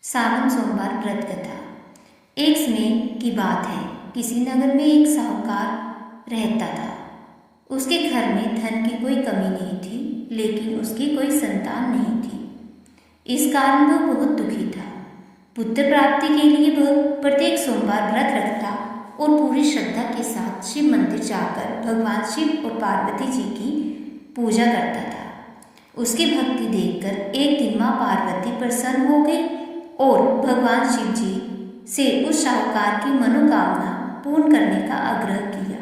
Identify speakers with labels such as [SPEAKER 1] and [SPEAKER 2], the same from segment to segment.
[SPEAKER 1] सावन सोमवार व्रत कथा। एक समय की बात है, किसी नगर में एक साहूकार रहता था। उसके घर में धन की कोई कमी नहीं थी, लेकिन उसकी कोई संतान नहीं थी। इस कारण वह बहुत दुखी था। पुत्र प्राप्ति के लिए वह प्रत्येक सोमवार व्रत रखता और पूरी श्रद्धा के साथ शिव मंदिर जाकर भगवान शिव और पार्वती जी की पूजा करता था। उसकी भक्ति देखकर एक दिन माँ पार्वती प्रसन्न हो गई और भगवान शिव जी से उस साहूकार की मनोकामना पूर्ण करने का आग्रह किया।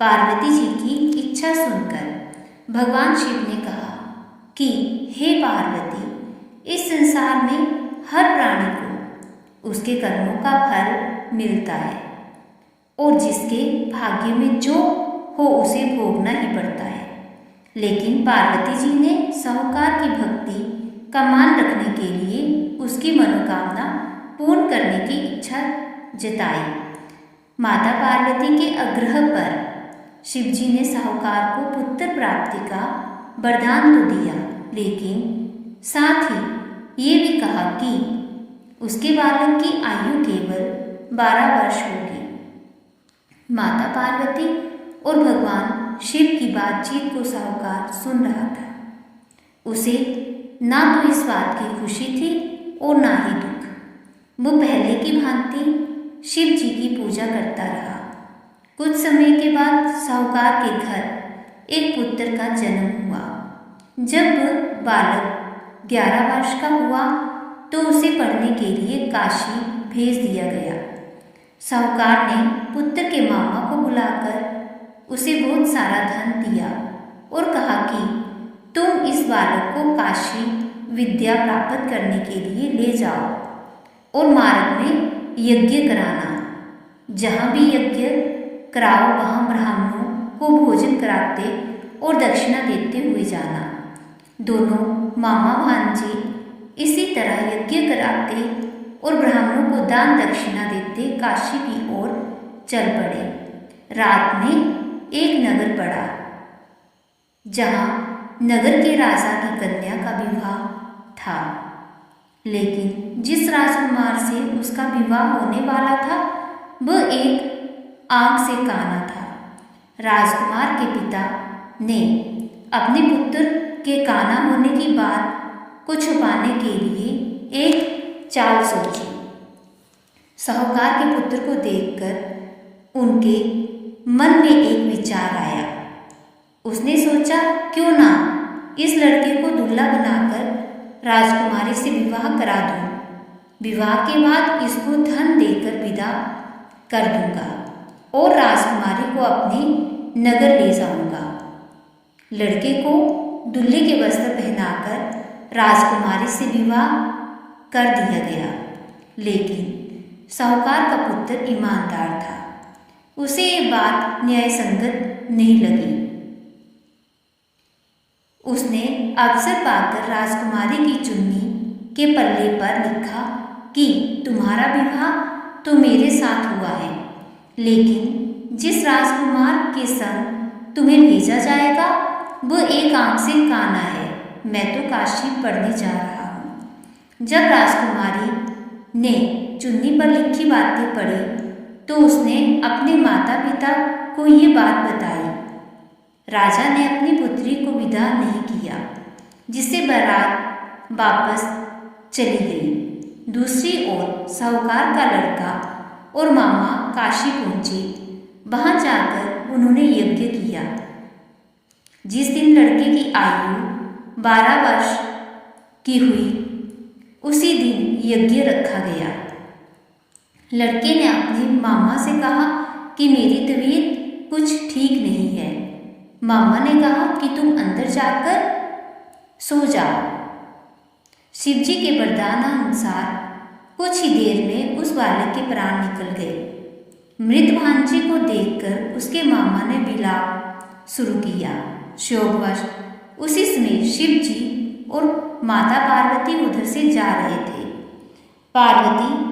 [SPEAKER 1] पार्वती जी की इच्छा सुनकर भगवान शिव ने कहा कि हे पार्वती, इस संसार में हर प्राणी को उसके कर्मों का फल मिलता है और जिसके भाग्य में जो हो उसे भोगना ही पड़ता है। लेकिन पार्वती जी ने साहूकार की भक्ति का मान रखने के लिए उसकी मनोकामना पूर्ण करने की इच्छा जताई। माता पार्वती के आग्रह पर शिव जी ने साहूकार को पुत्र प्राप्ति का वरदान तो दिया, लेकिन साथ ही ये भी कहा कि उसके बालक की आयु केवल 12 वर्ष होगी। माता पार्वती और भगवान शिव की बातचीत को साहूकार सुन रहा था। उसे ना तो इस बात की खुशी थी और ना ही दुख। वो पहले की भांति शिव जी की पूजा करता रहा। कुछ समय के बाद साहूकार के घर एक पुत्र का जन्म हुआ। जब बालक 11 वर्ष का हुआ तो उसे पढ़ने के लिए काशी भेज दिया गया। साहूकार ने पुत्र के मामा को बुलाकर उसे बहुत सारा धन दिया और कहा कि तुम इस बालक को काशी विद्या प्राप्त करने के लिए ले जाओ और मार्ग में यज्ञ कराना। जहाँ भी यज्ञ कराओ वहाँ ब्राह्मणों को भोजन कराते और दक्षिणा देते हुए जाना। दोनों मामा भांजे इसी तरह यज्ञ कराते और ब्राह्मणों को दान दक्षिणा देते काशी की ओर चल पड़े। रात में एक नगर पड़ा, जहाँ नगर के राजा की कन्या का विवाह था, लेकिन जिस राजकुमार से उसका विवाह होने वाला था वह एक आंख से काना था। राजकुमार के पिता ने अपने पुत्र के काना होने की बात को छुपाने के लिए एक चाल सोची। साहूकार के पुत्र को देखकर उनके मन में एक विचार आया। उसने सोचा, क्यों ना इस लड़के को दूल्हा बनाकर राजकुमारी से विवाह करा दूं। विवाह के बाद इसको धन देकर विदा कर दूंगा और राजकुमारी को अपने नगर ले जाऊंगा। लड़के को दूल्हे के वस्त्र पहनाकर राजकुमारी से विवाह कर दिया गया, लेकिन साहूकार का पुत्र ईमानदार था। उसे ये बात न्यायसंगत नहीं लगी। उसने अवसर पाकर राजकुमारी की चुन्नी के पल्ले पर लिखा कि तुम्हारा विवाह तो मेरे साथ हुआ है, लेकिन जिस राजकुमार के संग तुम्हें भेजा जाएगा वह एक आंख से काना है। मैं तो काशी पढ़ने जा रहा हूँ। जब राजकुमारी ने चुन्नी पर लिखी बातें पढ़ी तो उसने अपने माता पिता को ये बात बताई। राजा ने अपनी पुत्री को विदा नहीं किया, जिससे बारात वापस चली गई। दूसरी ओर साहूकार का लड़का और मामा काशी पहुंचे। वहां जाकर उन्होंने यज्ञ किया। जिस दिन लड़के की आयु 12 वर्ष की हुई उसी दिन यज्ञ रखा गया। लड़के ने अपने मामा से कहा कि मेरी तबीयत कुछ ठीक नहीं है। मामा ने कहा कि तुम अंदर जाकर सो जाओ। शिव जी के वरदानानुसार कुछ ही देर में उस बालक के प्राण निकल गए। मृत भांजे को देखकर उसके मामा ने विलाप शुरू किया। शोकवश उसी समय शिव जी और माता पार्वती उधर से जा रहे थे। पार्वती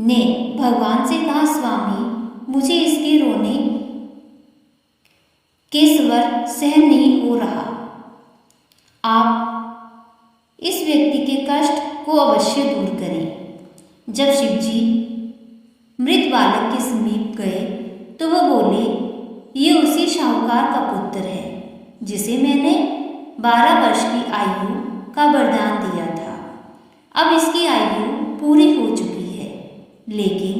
[SPEAKER 1] ने भगवान से कहा, स्वामी, मुझे इसके रोने के स्वर सहन नहीं हो रहा। आप इस व्यक्ति के कष्ट को अवश्य दूर करें। जब शिवजी मृत बालक के समीप गए तो वह बोले, ये उसी शाहूकार का पुत्र है जिसे मैंने 12 वर्ष की आयु का वरदान दिया था। अब इसकी आयु पूरी हो चुकी है। लेकिन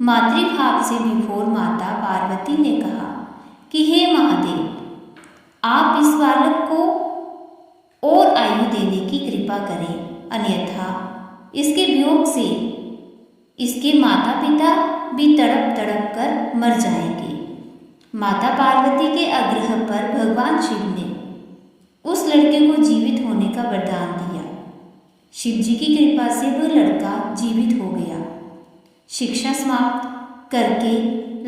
[SPEAKER 1] मातृभाव से विभोर माता पार्वती ने कहा कि हे महादेव, आप इस बालक को और आयु देने की कृपा करें, अन्यथा इसके वियोग से इसके माता पिता भी तड़प तड़प कर मर जाएंगे। माता पार्वती के आग्रह पर भगवान शिव ने उस लड़के को जीवित होने का वरदान दिया। शिव जी की कृपा से वह लड़का जीवित हो गया। शिक्षा समाप्त करके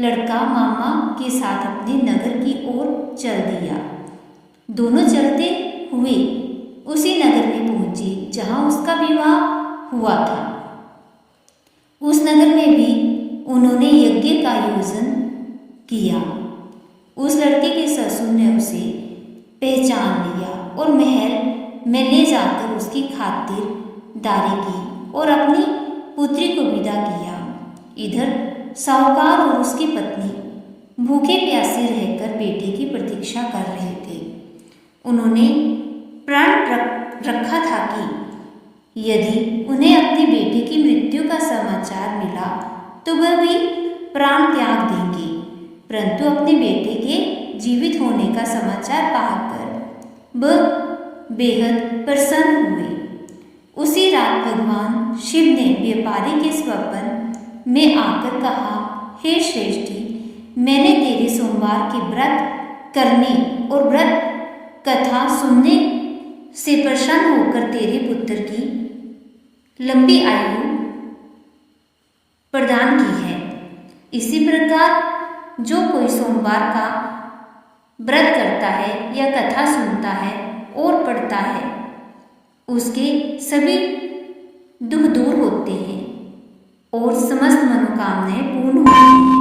[SPEAKER 1] लड़का मामा के साथ अपने नगर की ओर चल दिया। दोनों चलते हुए उसी नगर में पहुंचे जहां उसका विवाह हुआ था। उस नगर में भी उन्होंने यज्ञ का आयोजन किया। उस लड़के के ससुर ने उसे पहचान लिया और महल में ले जाकर उसकी खातिरदारी की और अपनी पुत्री को विदा किया। इधर साहूकार और उसकी पत्नी भूखे प्यासे रहकर बेटे की प्रतीक्षा कर रहे थे। उन्होंने प्रण रखा था कि यदि उन्हें अपने बेटे की मृत्यु का समाचार मिला तो वह भी प्राण त्याग देंगे, परंतु अपने बेटे के जीवित होने का समाचार पाकर वह बेहद प्रसन्न हुए। उसी रात भगवान शिव ने व्यापारी के स्वप्न में आकर कहा, हे श्रेष्ठी, मैंने तेरे सोमवार के व्रत करने और व्रत कथा सुनने से प्रसन्न होकर तेरे पुत्र की लंबी आयु प्रदान की है। इसी प्रकार जो कोई सोमवार का व्रत करता है या कथा सुनता है और पढ़ता है, उसके सभी दुख दूर होते हैं और समस्त मनोकामनाएं पूर्ण होती हैं।